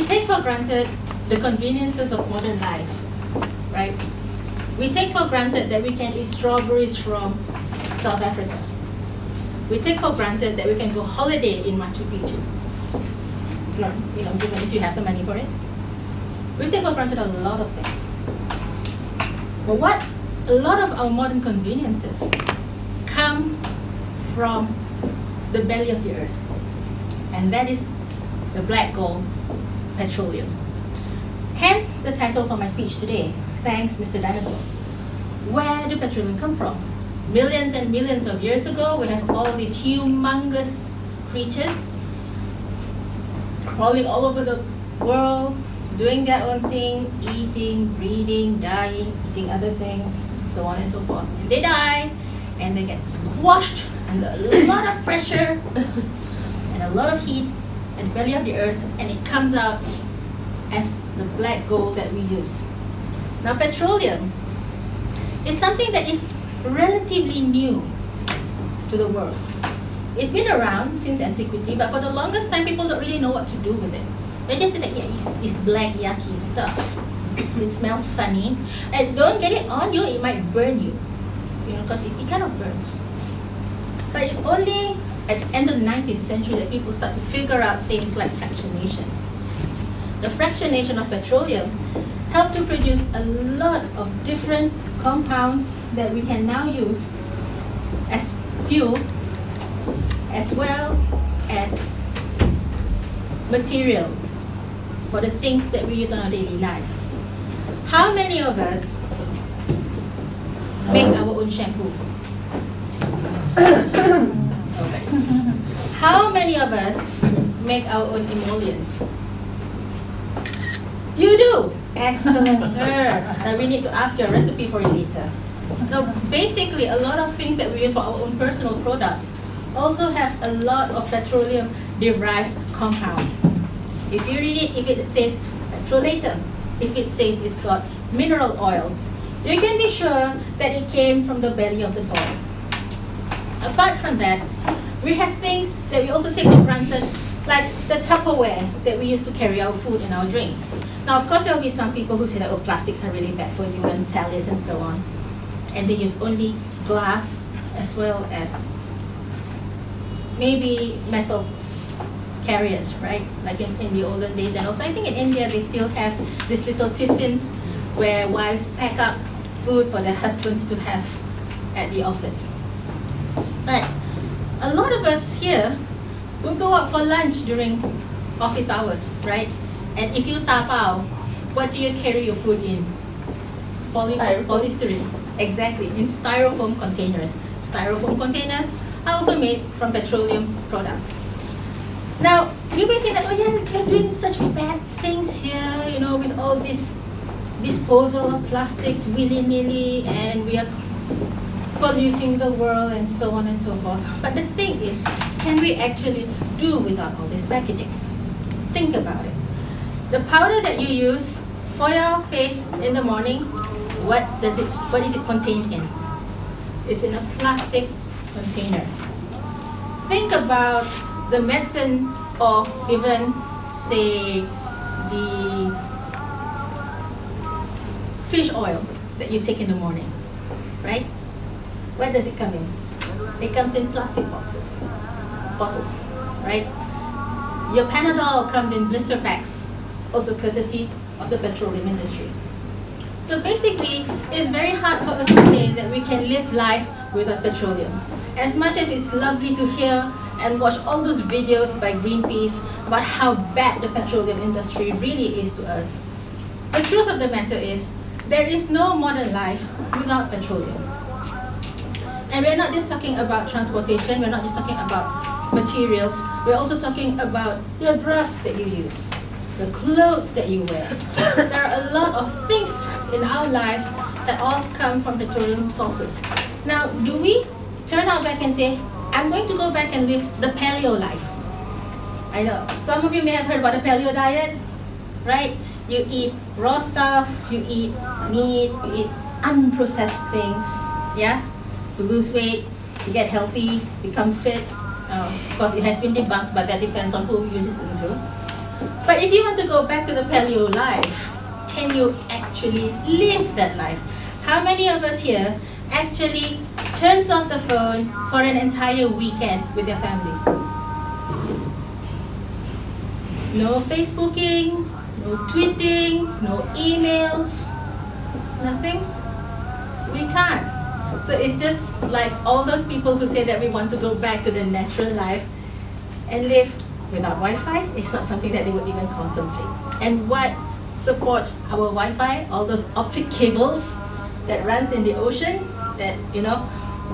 take for granted the conveniences of modern life, right? We take for granted that we can eat strawberries from South Africa. We take for granted that we can go holiday in Machu Picchu, given if you have the money for it. We take for granted a lot of things. But a lot of our modern conveniences come from the belly of the earth, and that is the black gold, petroleum. Hence the title for my speech today, Thanks Mr. Dinosaur. Where do petroleum come from? Millions and millions of years ago, we have all these humongous creatures crawling all over the world, doing their own thing, eating, breeding, dying, eating other things, so on and so forth. And they die, and they get squashed under a lot of pressure and a lot of heat at the belly of the earth, and it comes out as the black gold that we use. Now, petroleum is something that is relatively new to the world. It's been around since antiquity, but for the longest time, people don't really know what to do with it. They just say that, yeah, it's black, yucky stuff. It smells funny. And don't get it on you, it might burn you. Because it kind of burns. But it's only at the end of the 19th century that people start to figure out things like fractionation. The fractionation of petroleum helped to produce a lot of different compounds that we can now use as fuel, as well as material for the things that we use on our daily life. How many of us make our own shampoo? Okay. How many of us make our own emollients? You do. Excellent, sir. Now we need to ask you a recipe for it later. Now, basically, a lot of things that we use for our own personal products also have a lot of petroleum-derived compounds. If you read it, if it says petrolatum, if it says it's got mineral oil, you can be sure that it came from the belly of the soil. Apart from that, we have things that we also take for granted, like the Tupperware that we use to carry our food and our drinks. Now, of course, there will be some people who say that, oh, plastics are really bad for you, and pellets and so on. And they use only glass as well as maybe metal carriers, right? Like in the olden days. And also, I think in India, they still have these little tiffins where wives pack up food for their husbands to have at the office. But a lot of us here will go out for lunch during office hours, right? And if you tapao, what do you carry your food in? Polystyrene. Exactly, in styrofoam containers. Styrofoam containers are also made from petroleum products. Now, you may think that, oh yeah, we're doing such bad things here, with all this disposal of plastics willy-nilly, and we are polluting the world and so on and so forth. But the thing is, can we actually do without all this packaging? Think about it. The powder that you use for your face in the morning, what is it contained in? It's in a plastic container. Think about the medicine, or even say the fish oil that you take in the morning, right? Where does it come in? It comes in plastic bottles, right? Your Panadol comes in blister packs, also courtesy of the petroleum industry. So basically, it's very hard for us to say that we can live life without petroleum. As much as it's lovely to hear and watch all those videos by Greenpeace about how bad the petroleum industry really is to us, the truth of the matter is, there is no modern life without petroleum. And we're not just talking about transportation, we're not just talking about materials, we're also talking about the drugs that you use, the clothes that you wear. There are a lot of things in our lives that all come from petroleum sources. Now, do we turn our back and say, I'm going to go back and live the paleo life? I know, some of you may have heard about the paleo diet, right? You eat raw stuff, you eat meat, you eat unprocessed things, yeah? To lose weight, to get healthy, become fit. Of course, it has been debunked, but that depends on who you listen to. But if you want to go back to the paleo life, can you actually live that life? How many of us here actually turns off the phone for an entire weekend with their family? No Facebooking, no tweeting, no emails, nothing? We can't. So it's just like all those people who say that we want to go back to the natural life and live without Wi-Fi. It's not something that they would even contemplate. And what supports our Wi-Fi? All those optic cables that runs in the ocean, that, you know,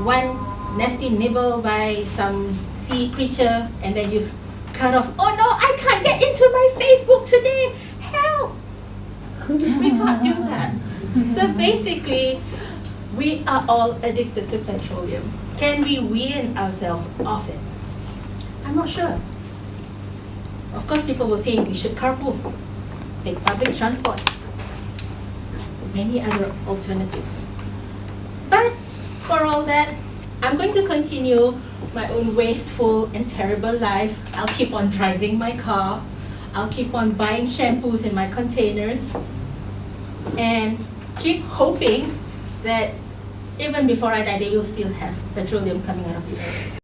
one nasty nibble by some sea creature and then you cut off, oh no, I can't get into my Facebook today, help! We can't do that. So basically, we are all addicted to petroleum. Can we wean ourselves off it? I'm not sure. Of course, people will say we should carpool, take public transport, many other alternatives. But for all that, I'm going to continue my own wasteful and terrible life. I'll keep on driving my car. I'll keep on buying shampoos in my containers and keep hoping that even before I die, they will still have petroleum coming out of the earth.